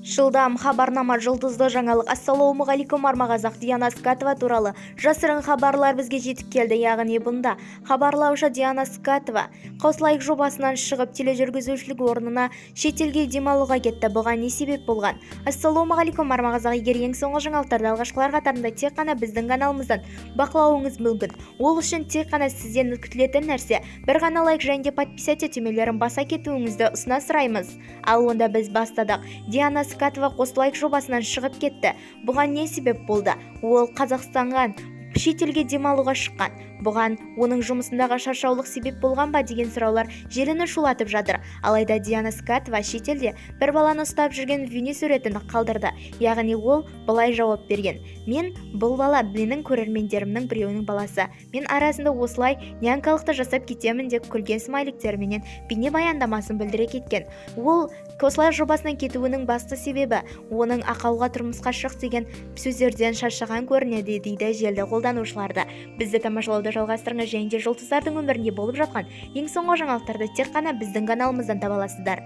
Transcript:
Жылдам хабарнама жұлдызды жаңалық. Ассалаумағалейкум армағазақ, Диана Скатова туралы жасырын хабарлар бізге жетіп келді. Яғни бұнда хабарлаушы Диана Скатова Қауслайық жобасынан шығып тележүргізушілік орнына шетелге демалуға кетті. Бұған не себеп болған? Ассалаумағалейкум армағазақ, егер ең соңғы жаңалықтарды алғашқылар қатарында тек қана біздің каналымыздан бақылауыңыз мүмкін. Ол үшін тек қана сізден күтілетін нәрсе бір ғана лайк және подписать етемелерін баса кетуіңізді ұсына сұраймыз. Ал онда біз бастадық. Диана Скатова Қауслайық жобасынан шығып кетті. Бұған не себеп болды? Ол Қазақстанға шетелге демалуға шыққан. Бұған оның жұмысындағы шаршаулық себеп болған ба деген сұраулар желіні шулатып жатыр. Алайда Диана Скатова шетелде бір баланы ұстап жүрген бейнесуретін қалдырды. Яғни ол былай жауап берген: "Мен бұл бала менің көрермендерімнің біреуінің баласы. Мен арасында осылай нянкалықты жасап кетемін" деп күлген смайликтерменен бейне баяндамасын білдіре кеткен. Ол Қауслайық жобасынан кетуінің басты себебі оның ақауға тұрмысқа шық деген сөздерден шаршаған көрінеді дейді желді қолданушыларды. Бізді тамашалауды жалғастырыңыз және де жұлдыздардың өмірінде болып жатқан ең соңғы жаңалықтарды тек қана біздің каналымыздан таба аласыздар.